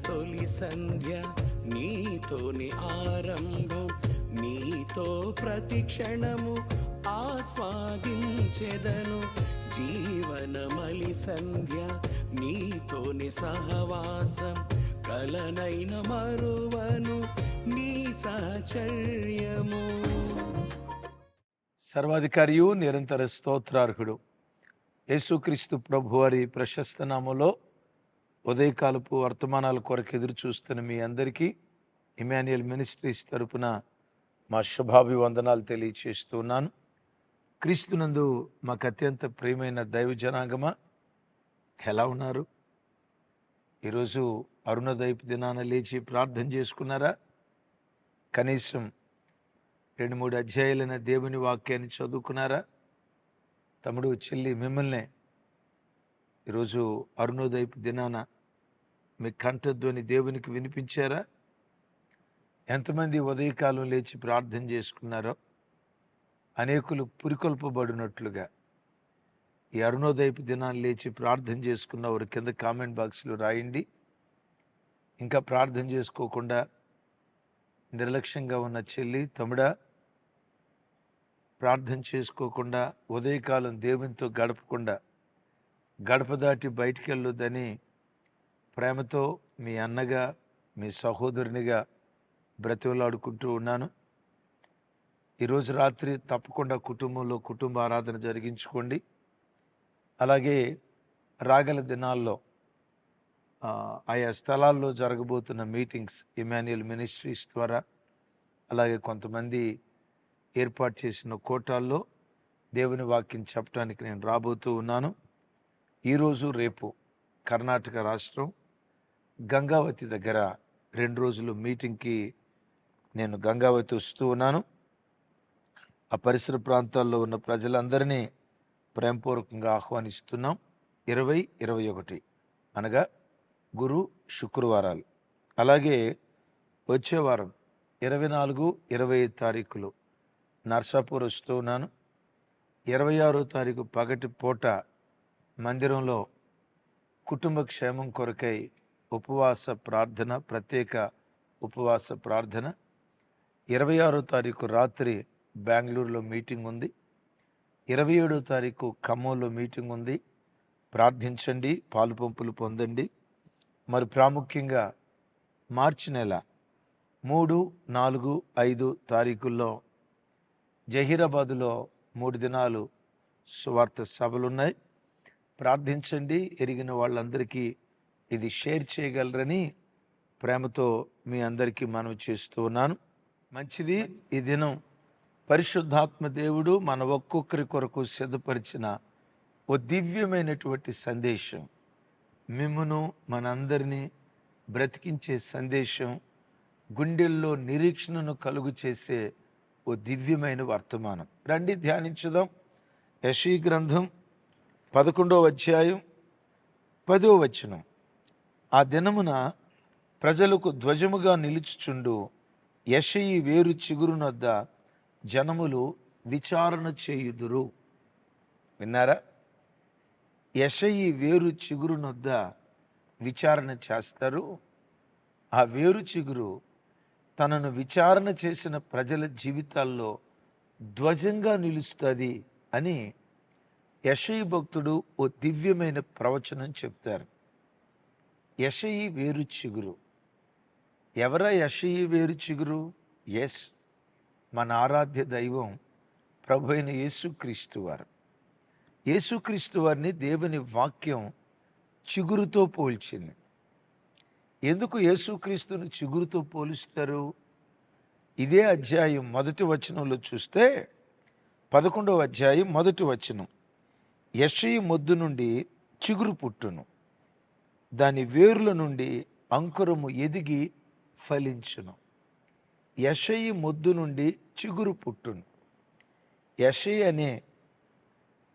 తొలి సంధ్య నీతోని ఆరంభం, నీతో ప్రతి క్షణము ఆస్వాదించెదను. జీవనమలి సంధ్య నీతోని సహవాసం, కలనైన మరువను నీ సహచర్యము. సర్వాధికారియు నిరంతర స్తోత్రార్హుడు యేసుక్రీస్తు ప్రభువారి ప్రశస్త నామములో ఉదయకాలపు వర్తమానాల కొరకు ఎదురు చూస్తున్న మీ అందరికీ ఇమాన్యుయల్ మినిస్ట్రీస్ తరపున మా శుభాభివందనాలు తెలియచేస్తున్నాను. క్రీస్తునందు మాకు అత్యంత ప్రియమైన దైవ జనాంగమా, ఎలా ఉన్నారు? ఈరోజు అరుణోదయపు దినాన లేచి ప్రార్థన చేసుకున్నారా? కనీసం 2-3 అధ్యాయులైన దేవుని వాక్యాన్ని చదువుకున్నారా? తమ్ముడు, చెల్లి, మిమ్మల్ని ఈరోజు అరుణోదయపు దినాన మీ కంఠధ్వని దేవునికి వినిపించారా? ఎంతమంది ఉదయకాలం లేచి ప్రార్థన చేసుకున్నారో అనేకులు పురికొల్పబడినట్లుగా ఈ అరుణోదయపు దినాన్ని లేచి ప్రార్థన చేసుకున్న వారు కింద కామెంట్ బాక్స్లో రాయండి. ఇంకా ప్రార్థన చేసుకోకుండా నిర్లక్ష్యంగా ఉన్న చెల్లి, తమ్ముడా, ప్రార్థన చేసుకోకుండా ఉదయకాలం దేవునితో గడపకుండా గడప దాటి బయటికి వెళ్ళొద్దని ప్రేమతో మీ అన్నగా, మీ సహోదరునిగా బ్రతిమలాడుకుంటూ ఉన్నాను. ఈరోజు రాత్రి తప్పకుండా కుటుంబంలో కుటుంబ ఆరాధన జరిగించుకోండి. అలాగే రాగల దినాల్లో ఆయా స్థలాల్లో జరగబోతున్న మీటింగ్స్ ఇమాన్యుయల్ మినిస్ట్రీస్ ద్వారా, అలాగే కొంతమంది ఏర్పాటు చేసిన కోటాల్లో దేవుని వాక్యం చెప్పడానికి నేను రాబోతూ ఉన్నాను. ఈరోజు రేపు కర్ణాటక రాష్ట్రం గంగావతి దగ్గర 2 రోజులు మీటింగ్కి నేను గంగావతి వస్తూ ఉన్నాను. ఆ పరిసర ప్రాంతాల్లో ఉన్న ప్రజలందరినీ ప్రేమపూర్వకంగా ఆహ్వానిస్తున్నాం. 20, 21 అనగా గురు శుక్రవారాలు. అలాగే వచ్చే వారం 24, 25 తారీఖులు నర్సాపూర్ వస్తూ ఉన్నాను. 26వ తారీఖు పగటి పూట మందిరంలో కుటుంబ క్షేమం కొరకై ఉపవాస ప్రార్థన, ప్రత్యేక ఉపవాస ప్రార్థన. 26వ తారీఖు రాత్రి బెంగళూరులో మీటింగ్ ఉంది. 27వ తారీఖు ఖమ్మంలో మీటింగ్ ఉంది. ప్రార్థించండి, పాలు పంపులు పొందండి. మరి ప్రాముఖ్యంగా మార్చి నెల 3, 4, 5 తారీఖుల్లో జహీరాబాదులో 3 దినాలు సువార్త సభలున్నాయి. ప్రార్థించండి. ఎరిగిన వాళ్ళందరికీ ఇది షేర్ చేయగలరని ప్రేమతో మీ అందరికీ మనవి చేస్తూ ఉన్నాను. మంచిది. ఈ దినం పరిశుద్ధాత్మ దేవుడు మన ఒక్కొక్కరి కొరకు సిద్ధపరిచిన ఓ దివ్యమైనటువంటి సందేశం, మిమ్మును మనందరినీ బ్రతికించే సందేశం, గుండెల్లో నిరీక్షణను కలుగు చేసే ఓ దివ్యమైన వర్తమానం. రండి ధ్యానించుదాం. యెషయా గ్రంథం 11వ అధ్యాయం 10వ వచనం. ఆ దినమున ప్రజలకు ధ్వజముగా నిలుచుచుండు యెషయి వేరు చిగురునొద్ద జనములు విచారణ చేయుదురు. విన్నారా? యెషయి వేరు చిగురునొద్ద విచారణ చేస్తారు. ఆ వేరు చిగురు తనను విచారణ చేసిన ప్రజల జీవితాల్లో ధ్వజంగా నిలుస్తుంది అని యెషయి భక్తుడు ఓ దివ్యమైన ప్రవచనం చెప్తారు. యెషయి వేరు చిగురు. ఎవరా యెషయి వేరు చిగురు? ఎస్, మన ఆరాధ్య దైవం ప్రభు అయిన యేసుక్రీస్తు వారు. యేసుక్రీస్తు వారిని దేవుని వాక్యం చిగురుతో పోల్చింది. ఎందుకు యేసుక్రీస్తుని చిగురుతో పోలుస్తారు? ఇదే అధ్యాయం 1వ వచనంలో చూస్తే 11వ అధ్యాయం 1వ వచనం, యెషయి మొద్దు నుండి చిగురు పుట్టును, దాని వేర్ల నుండి అంకురము ఎదిగి ఫలించును. యెషయి మొద్దు నుండి చిగురు పుట్టును. యెషయి అనే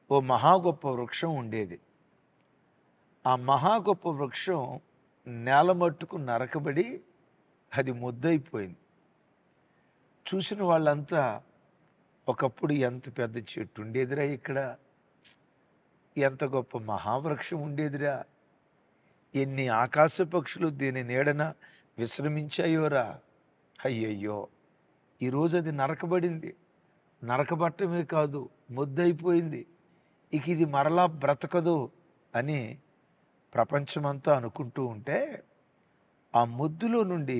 ఓ మహా గొప్ప వృక్షం ఉండేది. ఆ మహా గొప్ప వృక్షం నేల మట్టుకు నరకబడి అది ముద్దయిపోయింది. చూసిన వాళ్ళంతా ఒకప్పుడు ఎంత పెద్ద చెట్టు ఉండేదిరా, ఇక్కడ ఎంత గొప్ప మహావృక్షం ఉండేదిరా, ఎన్ని ఆకాశ పక్షులు దీని నీడన విశ్రమించాయోరా. అయ్యయ్యో, ఈరోజు అది నరకబడింది. నరకబట్టమే కాదు, మొద్దయిపోయింది. ఇక ఇది మరలా బ్రతకదు అని ప్రపంచమంతా అనుకుంటూ ఉంటే ఆ మొద్దులో నుండి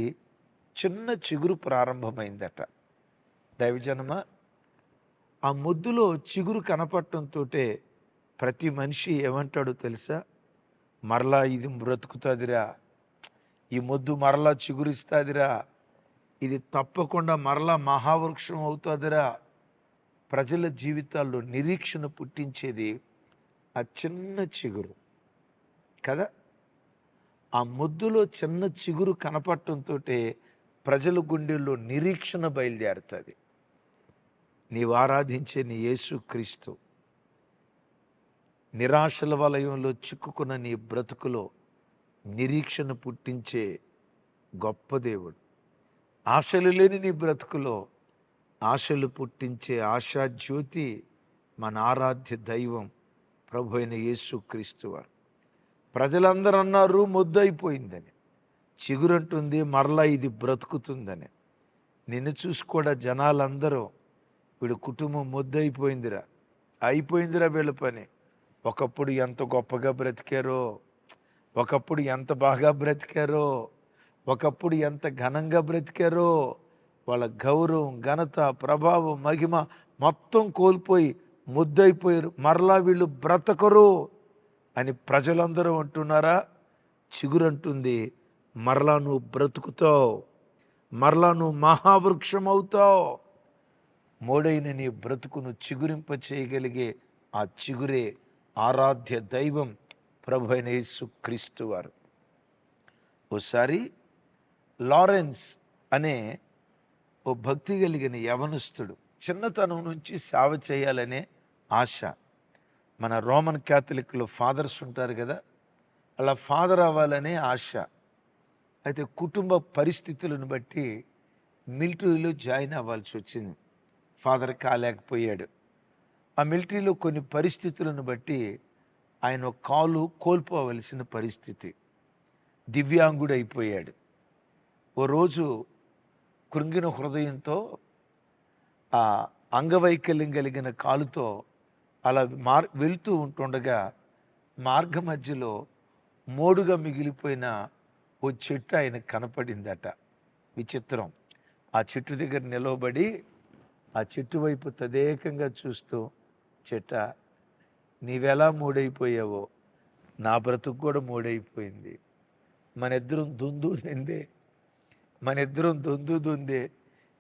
చిన్న చిగురు ప్రారంభమైందట. దైవజనమ, ఆ మొద్దులో చిగురు కనపడటంతో ప్రతి మనిషి ఏమంటాడో తెలుసా? మరలా ఇది బ్రతుకుతుందిరా, ఈ మొద్దు మరలా చిగురిస్తుందిరా, ఇది తప్పకుండా మరలా మహావృక్షం అవుతుందిరా. ప్రజల జీవితాల్లో నిరీక్షణ పుట్టించేది ఆ చిన్న చిగురు కదా. ఆ మొద్దులో చిన్న చిగురు కనపడటంతో ప్రజల గుండెల్లో నిరీక్షణ బయలుదేరుతుంది. నీవు ఆరాధించే నీ యేసు క్రీస్తు నిరాశల వలయంలో చిక్కుకున్న నీ బ్రతుకులో నిరీక్షణ పుట్టించే గొప్ప దేవుడు. ఆశలు లేని నీ బ్రతుకులో ఆశలు పుట్టించే ఆశా జ్యోతి మన ఆరాధ్య దైవం ప్రభు అయిన యేసు క్రీస్తు వారు. ప్రజలందరూ అన్నారు మొద్దయిపోయిందని, చిగురంటుంది మరలా ఇది బ్రతుకుతుందని. నిన్ను చూసి కూడా జనాలందరూ వీడు కుటుంబం మొద్దయిపోయిందిరా, అయిపోయిందిరా వీళ్ళ పని. ఒకప్పుడు ఎంత గొప్పగా బ్రతికారో, ఒకప్పుడు ఎంత బాగా బ్రతికారో, ఒకప్పుడు ఎంత ఘనంగా బ్రతికారో, వాళ్ళ గౌరవం, ఘనత, ప్రభావం, మహిమ మొత్తం కోల్పోయి ముద్దయిపోయారు. మరలా వీళ్ళు బ్రతకరు అని ప్రజలందరూ అంటున్నారా? చిగురంటుంది మరలా నువ్వు బ్రతుకుతావు, మరలా నువ్వు మహావృక్షం అవుతావు. మోడైన నీ బ్రతుకును చిగురింప చేయగలిగే ఆ చిగురే ఆరాధ్య దైవం ప్రభు అయిన యేసు క్రీస్తు వారు. ఓసారి లారెన్స్ అనే ఓ భక్తి కలిగిన యవనస్తుడు చిన్నతనం నుంచి సేవ చేయాలనే ఆశ. మన రోమన్ క్యాథలిక్లో ఫాదర్స్ ఉంటారు కదా, అలా ఫాదర్ అవ్వాలనే ఆశ. అయితే కుటుంబ పరిస్థితులను బట్టి మిలిటరీలో జాయిన్ అవ్వాల్సి వచ్చింది. ఫాదర్ కాలేకపోయాడు. ఆ మిలిటరీలో కొన్ని పరిస్థితులను బట్టి ఆయన కాలు కోల్పోవలసిన పరిస్థితి. దివ్యాంగుడు అయిపోయాడు. ఓ రోజు కృంగిన హృదయంతో ఆ అంగవైకల్యం కలిగిన కాలుతో అలా వెళ్తూ ఉంటుండగా మార్గ మధ్యలో మోడుగా మిగిలిపోయిన ఓ చెట్టు ఆయన కనపడిందట. విచిత్రం. ఆ చెట్టు దగ్గర నిలవబడి ఆ చెట్టు వైపు తదేకంగా చూస్తూ, చెట్ట, నీవెలా మూడైపోయావో నా బ్రతుకు కూడా మూడైపోయింది. మనిద్దరం దుందే,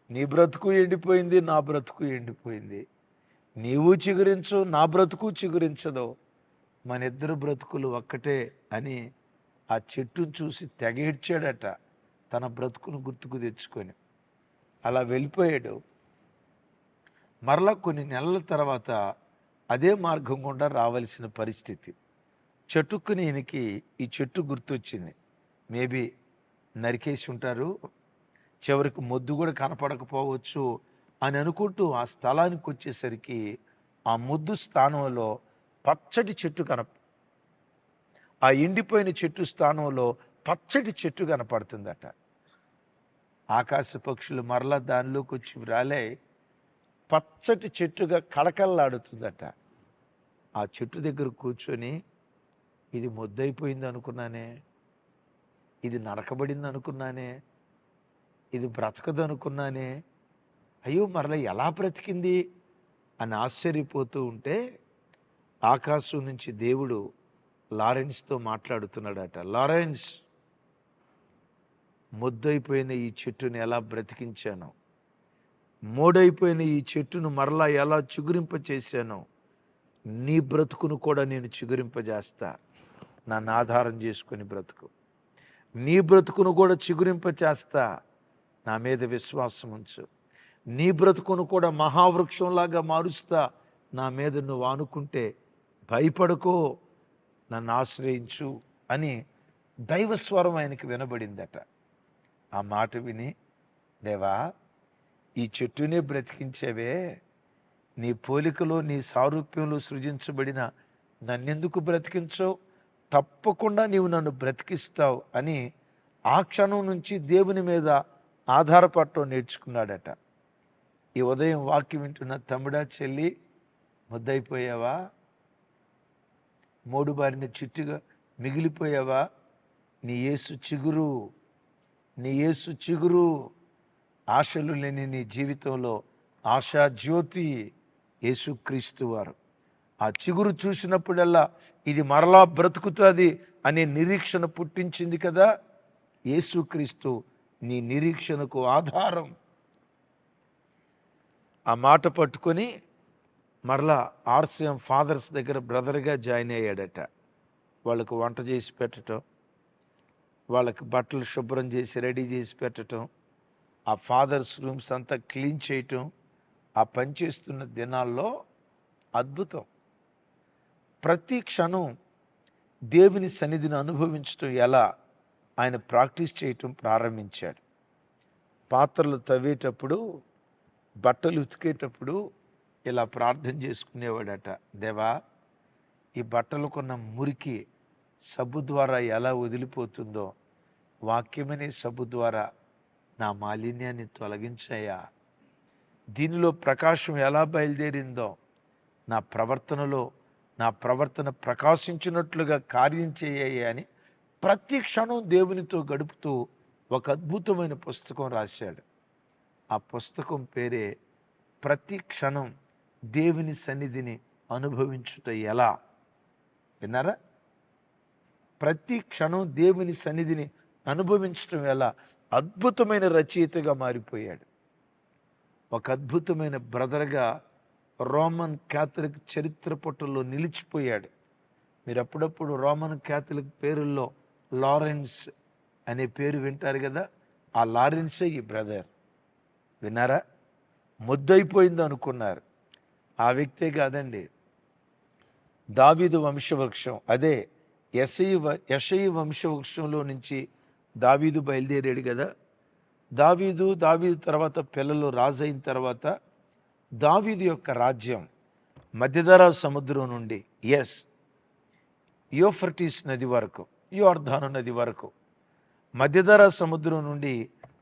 నీ బ్రతుకు ఎండిపోయింది, నా బ్రతుకు ఎండిపోయింది. నీవు చిగురించు, నా బ్రతుకు చిగురించదు, మన ఇద్దరు బ్రతుకులు ఒక్కటే అని ఆ చెట్టును చూసి తెగేడ్చాడట, తన బ్రతుకును గుర్తుకు తెచ్చుకొని. అలా వెళ్ళిపోయాడు. మరలా కొన్ని నెలల తర్వాత అదే మార్గం గుండా రావాల్సిన పరిస్థితి. చెట్టుకుని ఈయనకి ఈ చెట్టు గుర్తొచ్చింది. మేబీ నరికేసి ఉంటారు, చివరికి మొద్దు కూడా కనపడకపోవచ్చు అని అనుకుంటూ ఆ స్థలానికి వచ్చేసరికి ఆ మొద్దు స్థానంలో పచ్చటి చెట్టు ఆ ఎండిపోయిన చెట్టు స్థానంలో పచ్చటి చెట్టు కనపడుతుందట. ఆకాశ పక్షులు మరలా దానిలోకి వచ్చి రాలే పచ్చటి చెట్టుగా కళకళలాడుతుందట. ఆ చెట్టు దగ్గర కూర్చొని, ఇది మొద్దయిపోయింది అనుకున్నానే, ఇది నరకబడింది అనుకున్నానే, ఇది బ్రతకదు అనుకున్నానే, అయ్యో మరలా ఎలా బ్రతికింది అని ఆశ్చర్యపోతూ ఉంటే ఆకాశం నుంచి దేవుడు లారెన్స్తో మాట్లాడుతున్నాడట. లారెన్స్, మొద్దయిపోయిన ఈ చెట్టును ఎలా బ్రతికించాను, మోడైపోయిన ఈ చెట్టును మరలా ఎలా చిగురింప చేశానో, నీ బ్రతుకును కూడా నేను చిగురింపజేస్తా. నన్ను ఆధారం చేసుకొని బ్రతుకు. నీ బ్రతుకును కూడా చిగురింప చేస్తా, నా మీద విశ్వాసం ఉంచు. నీ బ్రతుకును కూడా మహావృక్షంలాగా మారుస్తా, నా మీద నువ్వు ఆనుకుంటే భయపడకో, నన్ను ఆశ్రయించు అని దైవస్వరం ఆయనకి వినబడిందట. ఆ మాట విని, దేవా, ఈ చెట్టునే బ్రతికించేవే, నీ పోలికలో నీ సారూప్యంలో సృజించబడిన నన్నెందుకు బ్రతికించో, తప్పకుండా నీవు నన్ను బ్రతికిస్తావు అని ఆ క్షణం నుంచి దేవుని మీద ఆధారపడటం నేర్చుకున్నాడట. ఈ ఉదయం వాక్యం వింటున్న తమ్ముడా, చెల్లి, ముద్దయిపోయావా? మోడు బారిన చిట్టుగా మిగిలిపోయావా? నీ యేసు చిగురు, నీ యేసు చిగురు. ఆశలు లేని నీ జీవితంలో ఆశా జ్యోతి యేసుక్రీస్తు వారు. ఆ చిగురు చూసినప్పుడల్లా ఇది మరలా బ్రతుకుతుంది అనే నిరీక్షణ పుట్టించింది కదా. యేసుక్రీస్తు నీ నిరీక్షణకు ఆధారం. ఆ మాట పట్టుకొని మరలా ఆర్సిఎం ఫాదర్స్ దగ్గర బ్రదర్గా జాయిన్ అయ్యాడట. వాళ్ళకు వంట చేసి పెట్టడం, వాళ్ళకి బట్టలు శుభ్రం చేసి రెడీ చేసి పెట్టడం, ఆ ఫాదర్స్ రూమ్స్ అంతా క్లీన్ చేయటం, ఆ పని చేస్తున్న దినాల్లో అద్భుతం. ప్రతి క్షణం దేవుని సన్నిధిని అనుభవించటం ఎలా ఆయన ప్రాక్టీస్ చేయటం ప్రారంభించాడు. పాత్రలు తవ్వేటప్పుడు, బట్టలు ఉతికేటప్పుడు ఇలా ప్రార్థన చేసుకునేవాడట. దేవా, ఈ బట్టలు కొన్న మురికి సబ్బు ద్వారా ఎలా వదిలిపోతుందో వాక్యమనే సబ్బు ద్వారా నా మాలిన్యాన్ని తొలగించాయా. దీనిలో ప్రకాశం ఎలా బయలుదేరిందో నా ప్రవర్తన ప్రకాశించినట్లుగా కార్యం చేయాయి అని ప్రతి క్షణం దేవునితో గడుపుతూ ఒక అద్భుతమైన పుస్తకం రాశాడు. ఆ పుస్తకం పేరే ప్రతి క్షణం దేవుని సన్నిధిని అనుభవించుట ఎలా. విన్నారా? ప్రతి క్షణం దేవుని సన్నిధిని అనుభవించటం ఎలా. అద్భుతమైన రచయితగా మారిపోయాడు. ఒక అద్భుతమైన బ్రదర్గా రోమన్ క్యాథలిక్ చరిత్ర పుటల్లో నిలిచిపోయాడు. మీరు అప్పుడప్పుడు రోమన్ క్యాథలిక్ పేరుల్లో లారెన్స్ అనే పేరు వింటారు కదా. ఆ లారెన్సే ఈ బ్రదర్. విన్నారా? ముద్దయిపోయింది అనుకున్నారు. ఆ వ్యక్తే కాదండి. దావీదు వంశవృక్షం, అదే యెషయి వంశవృక్షంలో నుంచి దావీదు బయలుదేరాడు కదా. దావీదు తర్వాత పిల్లలు రాజు అయిన తర్వాత దావీదు యొక్క రాజ్యం మధ్యధరా సముద్రం నుండి యూఫ్రటీస్ నది వరకు, యోర్దాను నది వరకు, మధ్యధరా సముద్రం నుండి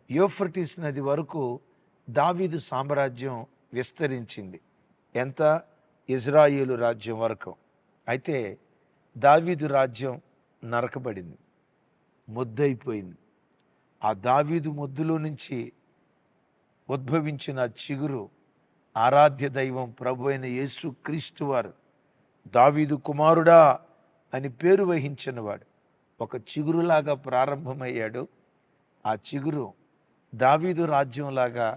యూఫ్రటీస్ నది వరకు దావీదు సామ్రాజ్యం విస్తరించింది. ఎంత? ఇజ్రాయేలు రాజ్యం వరకు. అయితే దావీదు రాజ్యం నరకబడింది, ముద్దయిపోయింది. ఆ దావీదు ముద్దులో నుంచి ఉద్భవించిన చిగురు ఆరాధ్య దైవం ప్రభు అయిన యేసు క్రీస్తు వారు. దావీదు కుమారుడా అని పేరు వహించినవాడు ఒక చిగురులాగా ప్రారంభమయ్యాడు. ఆ చిగురు దావీదు రాజ్యంలాగా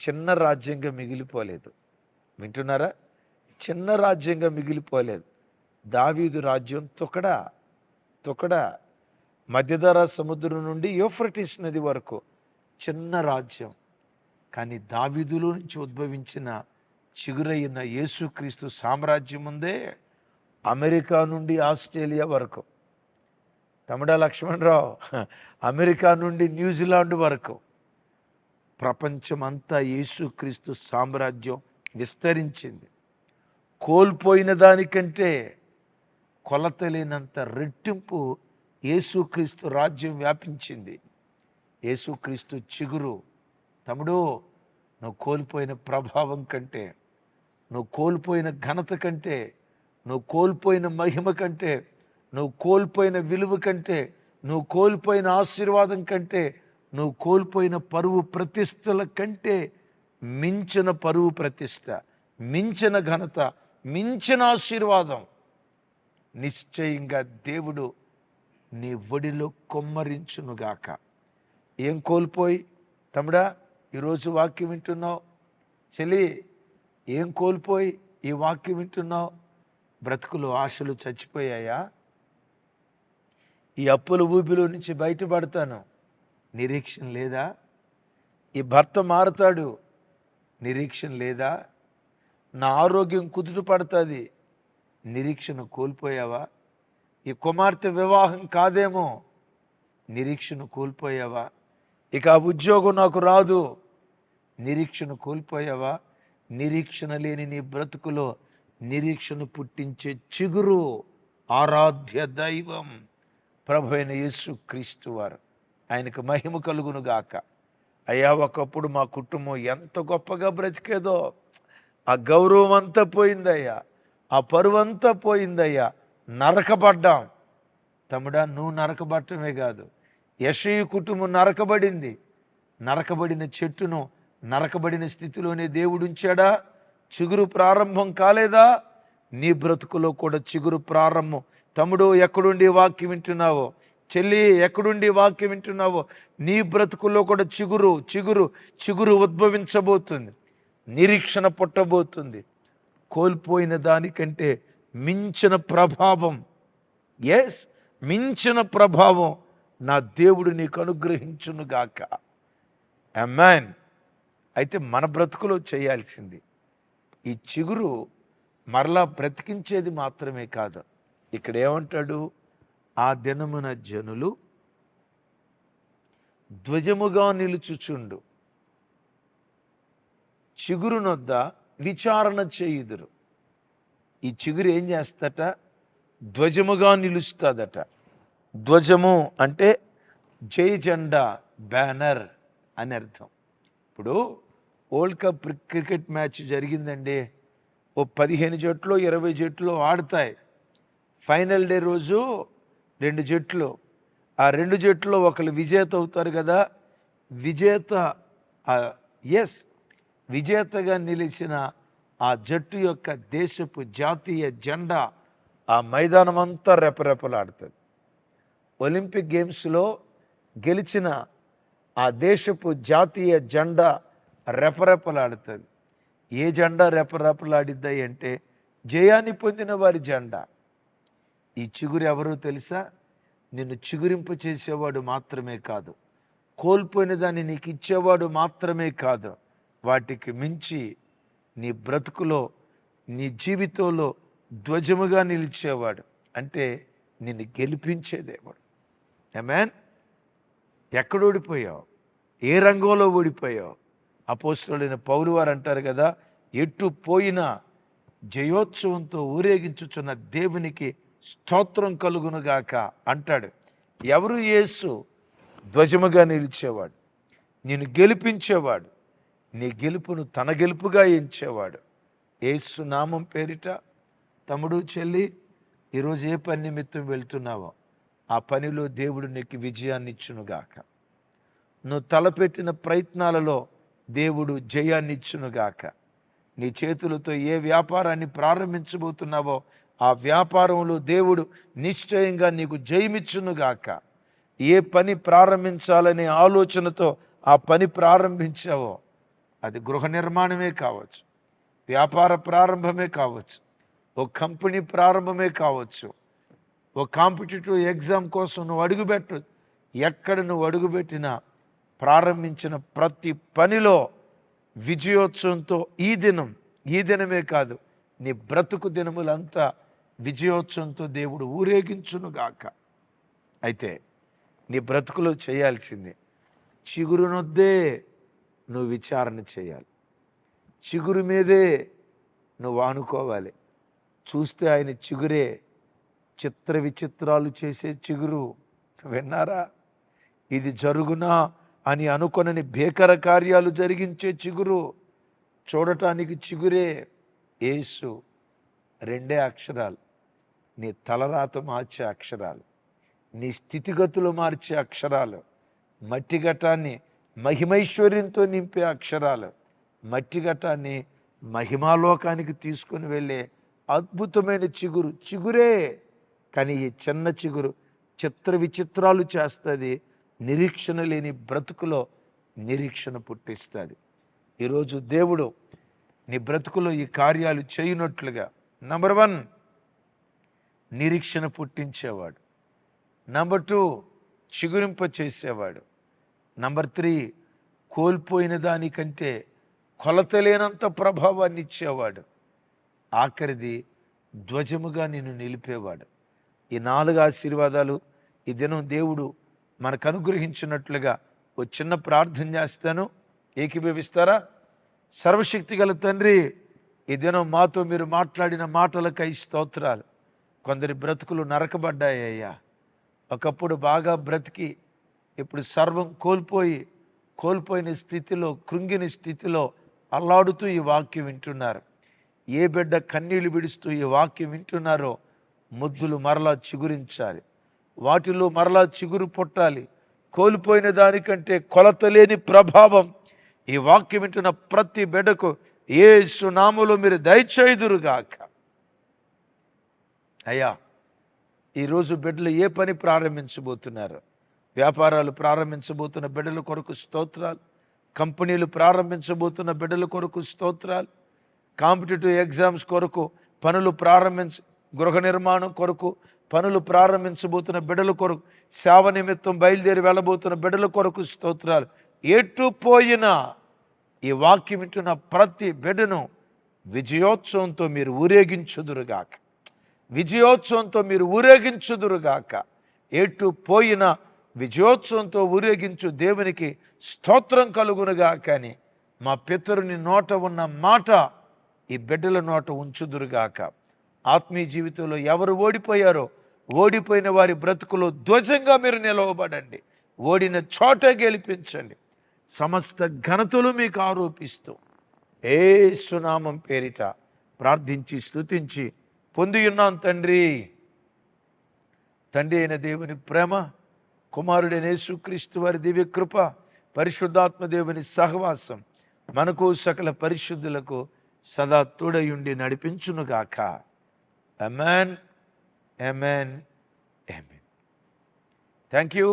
చిన్న రాజ్యంగా మిగిలిపోలేదు. వింటున్నారా? చిన్న రాజ్యంగా మిగిలిపోలేదు. దావీదు రాజ్యం తుకడా మధ్యధరా సముద్రం నుండి యూఫ్రటీస్ నది వరకు చిన్న రాజ్యం. కానీ దావీదులో నుంచి ఉద్భవించిన చిగురైన యేసుక్రీస్తు సామ్రాజ్యం ఉందే అమెరికా నుండి ఆస్ట్రేలియా వరకు. తమిళ లక్ష్మణరావు, అమెరికా నుండి న్యూజిలాండ్ వరకు ప్రపంచమంతా యేసుక్రీస్తు సామ్రాజ్యం విస్తరించింది. కోల్పోయిన దానికంటే కొలతలేనంత రెట్టింపు యేసుక్రీస్తు రాజ్యం వ్యాపించింది. యేసుక్రీస్తు చిగురు. తమ్ముడు, నువ్వు కోల్పోయిన ప్రభావం కంటే, నువ్వు కోల్పోయిన ఘనత కంటే, నువ్వు కోల్పోయిన మహిమ కంటే, నువ్వు కోల్పోయిన విలువ కంటే, నువ్వు కోల్పోయిన ఆశీర్వాదం కంటే, నువ్వు కోల్పోయిన పరువు ప్రతిష్టల కంటే మించిన పరువు ప్రతిష్ట, మించిన ఘనత, మించిన ఆశీర్వాదం నిశ్చయంగా దేవుడు నీ ఒడిలో కొమ్మరించునుగాక. ఏం కోల్పోయి తమ్ముడా ఈరోజు వాక్యం వింటున్నావు? చెల్లి, ఏం కోల్పోయి ఈ వాక్యం వింటున్నావు? బ్రతుకులు ఆశలు చచ్చిపోయాయా? ఈ అప్పుల ఊబిలో నుంచి బయటపడతాను, నిరీక్షణ లేదా? ఈ భర్త మారుతాడు, నిరీక్షణ లేదా? నా ఆరోగ్యం కుదుట పడుతుంది, నిరీక్షణ కోల్పోయావా? ఈ కుమార్తె వివాహం కాదేమో, నిరీక్షణ కోల్పోయావా? ఇక ఆ ఉద్యోగం నాకు రాదు, నిరీక్షణ కోల్పోయావా? నిరీక్షణ లేని నీ బ్రతుకులో నిరీక్షణ పుట్టించే చిగురు ఆరాధ్య దైవం ప్రభు అయిన యేసు క్రీస్తు వారు. ఆయనకు మహిమ కలుగును గాక. అయ్యా, ఒకప్పుడు మా కుటుంబం ఎంత గొప్పగా బ్రతికేదో, ఆ గౌరవం అంతా పోయిందయ్యా, ఆ పరువంతా పోయిందయ్యా, నరకబడ్డాం. తమ్ముడా, నువ్వు నరకబడటమే కాదు, యెషయి కుటుంబం నరకబడింది. నరకబడిన చెట్టును నరకబడిన స్థితిలోనే దేవుడు ఉంచాడా? చిగురు ప్రారంభం కాలేదా? నీ బ్రతుకులో కూడా చిగురు ప్రారంభం. తమ్ముడు, ఎక్కడుండి వాక్యం వింటున్నావో, చెల్లి ఎక్కడుండి వాక్యం వింటున్నావో, నీ బ్రతుకుల్లో కూడా చిగురు చిగురు చిగురు ఉద్భవించబోతుంది. నిరీక్షణ పుట్టబోతుంది. కోల్పోయిన దానికంటే మించిన ప్రభావం, మించిన ప్రభావం నా దేవుడు నీకు అనుగ్రహించునుగాక. ఆమేన్. అయితే మన బ్రతుకులో చేయాల్సింది, ఈ చిగురు మరలా బ్రతికించేది మాత్రమే కాదు. ఇక్కడ ఏమంటాడు? ఆ దినమున జనులు ధ్వజముగా నిలుచుచుండు చిగురునొద్ద విచారణ చేయుదురు. ఈ చిగురు ఏం చేస్తట? ధ్వజముగా నిలుస్తుందట. ధ్వజము అంటే జై జెండా, బ్యానర్ అని అర్థం. ఇప్పుడు వరల్డ్ కప్ క్రికెట్ మ్యాచ్ జరిగిందండి. ఓ 15 జట్లు 20 జట్లు ఆడతాయి. ఫైనల్ డే రోజు 2 జట్లు, ఆ 2 జట్లు ఒకరు విజేత అవుతారు కదా. విజేతగా నిలిచిన ఆ జట్టు యొక్క దేశపు జాతీయ జెండా ఆ మైదానం అంతా రెపరెపలాడుతుంది. ఒలింపిక్ గేమ్స్లో గెలిచిన ఆ దేశపు జాతీయ జెండా రెపరెపలాడుతుంది. ఏ జెండా రెపరెపలాడిద్దాయి అంటే జయాన్ని పొందిన వారి జెండా. ఈ చిగురు ఎవరో తెలుసా? నిన్ను చిగురింప చేసేవాడు మాత్రమే కాదు, కోల్పోయిన దాన్ని నీకు ఇచ్చేవాడు మాత్రమే కాదు, వాటికి మించి నీ బ్రతుకులో, నీ జీవితంలో ధ్వజముగా నిలిచేవాడు. అంటే నిన్ను గెలిపించేదేవాడు. ఆమేన్. ఎక్కడ ఓడిపోయావు? ఏ రంగంలో ఓడిపోయావు? అపోస్తలుడైన పౌలు వారు అంటారు కదా, ఎటు పోయినా జయోత్సవంతో ఊరేగించుచున్న దేవునికి స్తోత్రం కలుగునుగాక అంటాడు. ఎవరు? యేసు ధ్వజముగా నిలిచేవాడు, నిన్ను గెలిపించేవాడు, నీ గెలుపును తన గెలుపుగా ఎంచేవాడు. యేసు నామం పేరిట తమ్ముడు, చెల్లి, ఈరోజు ఏ పని నిమిత్తం వెళ్తున్నావో ఆ పనిలో దేవుడు నీకు విజయాన్ని ఇచ్చునుగాక. నువ్వు తలపెట్టిన ప్రయత్నాలలో దేవుడు జయాన్ని ఇచ్చునుగాక. నీ చేతులతో ఏ వ్యాపారాన్ని ప్రారంభించబోతున్నావో ఆ వ్యాపారంలో దేవుడు నిశ్చయంగా నీకు జయమిచ్చునుగాక. ఏ పని ప్రారంభించాలనే ఆలోచనతో ఆ పని ప్రారంభించావో, అది గృహ నిర్మాణమే కావచ్చు, వ్యాపార ప్రారంభమే కావచ్చు, ఓ కంపెనీ ప్రారంభమే కావచ్చు, ఓ కాంపిటేటివ్ ఎగ్జామ్ కోసం నువ్వు అడుగుపెట్టు. ఎక్కడ నువ్వు అడుగుపెట్టినా ప్రారంభించిన ప్రతి పనిలో విజయోత్సవంతో ఈ దినమే కాదు, నీ బ్రతుకు దినములంతా విజయోత్సవంతో దేవుడు ఊరేగించునుగాక. అయితే నీ బ్రతుకులో చేయాల్సింది, చిగురునొద్దే నువ్వు విచారణ చేయాలి. చిగురు మీదే నువ్వు ఆనుకోవాలి. చూస్తే ఆయన చిగురే, చిత్ర విచిత్రాలు చేసే చిగురు. విన్నారా? ఇది జరుగునా అని అనుకొనని భీకర కార్యాలు జరిగించే చిగురు. చూడటానికి చిగురే. యేసు 2 అక్షరాలు, నీ తలరాత మార్చే అక్షరాలు, నీ స్థితిగతులు మార్చే అక్షరాలు, మట్టిఘటాన్ని మహిమైశ్వర్యంతో నింపే అక్షరాలు, మట్టిఘటాన్ని మహిమాలోకానికి తీసుకుని వెళ్ళే అద్భుతమైన చిగురే. కానీ ఈ చిన్న చిగురు చిత్ర విచిత్రాలు చేస్తుంది. నిరీక్షణ లేని బ్రతుకులో నిరీక్షణ పుట్టిస్తుంది. ఈరోజు దేవుడు నీ బ్రతుకులో ఈ కార్యాలు చేయనట్లుగా, నంబర్ 1 నిరీక్షణ పుట్టించేవాడు, నంబర్ 2 చిగురింప చేసేవాడు, నంబర్ 3 కోల్పోయిన దానికంటే కొలతలేనంత ప్రభావాన్ని ఇచ్చేవాడు, ఆఖరిది ధ్వజముగా నిన్ను నిలిపేవాడు. ఈ 4 ఆశీర్వాదాలు ఈ దినం దేవుడు మనకు అనుగ్రహించినట్లుగా ఓ చిన్న ప్రార్థన చేస్తాను. ఏకీభవిస్తారా? సర్వశక్తి గల తండ్రి, ఈ దినం మాతో మీరు మాట్లాడిన మాటలకై స్తోత్రాలు. కొందరి బ్రతుకులు నరకబడ్డాయ్యా. ఒకప్పుడు బాగా బ్రతికి ఇప్పుడు సర్వం కోల్పోయిన స్థితిలో, కృంగిన స్థితిలో అల్లాడుతూ ఈ వాక్యం వింటున్నారు. ఏ బిడ్డ కన్నీళ్లు విడుస్తూ ఈ వాక్యం వింటున్నారో ముద్దులు మరలా చిగురించాలి, వాటిలో మరలా చిగురు పుట్టాలి. కోల్పోయిన దానికంటే కొలతలేని ప్రభావం ఈ వాక్యం వింటున్న ప్రతి బిడ్డకు యేసు నామములో మీరు దయచేయుదురుగాక. అయ్యా, ఈరోజు బిడ్డలు ఏ పని ప్రారంభించబోతున్నారు? వ్యాపారాలు ప్రారంభించబోతున్న బిడ్డల కొరకు స్తోత్రాలు, కంపెనీలు ప్రారంభించబోతున్న బిడ్డల కొరకు స్తోత్రాలు, కాంపిటేటివ్ ఎగ్జామ్స్ కొరకు పనులు గృహ నిర్మాణం కొరకు పనులు ప్రారంభించబోతున్న బిడ్డల కొరకు, సేవ నిమిత్తం బయలుదేరి వెళ్ళబోతున్న బిడ్డల కొరకు స్తోత్రాలు. ఎటు పోయినా ఈ వాక్యం వింటున్న ప్రతి బిడ్డను విజయోత్సవంతో మీరు ఊరేగించుదురుగాక, విజయోత్సవంతో మీరు ఊరేగించుదురుగాక. ఎటు పోయినా విజయోత్సవంతో ఊరేగించు దేవునికి స్తోత్రం కలుగునుగా. కానీ మా పితరుని నోట ఉన్న మాట ఈ బిడ్డల నోట ఉంచుదురుగాక. ఆత్మీయ జీవితంలో ఎవరు ఓడిపోయారో ఓడిపోయిన వారి బ్రతుకులో ధ్వజంగా మీరు నిలవబడండి. ఓడిన చోట గెలిపించండి. సమస్త ఘనతలు మీకు ఆరోపిస్తూ యేసు నామం పేరిట ప్రార్థించి స్తుతించి పొంది ఉన్నాం తండ్రి. తండ్రి అయిన దేవుని ప్రేమ, కుమారుడైన యేసుక్రీస్తు వారి దివ్య కృప, పరిశుద్ధాత్మ దేవుని సహవాసం మనకు సకల పరిశుద్ధులకు సదా తోడయుండి నడిపించునుగాక. ఆమేన్, ఆమేన్, ఆమేన్. Thank you.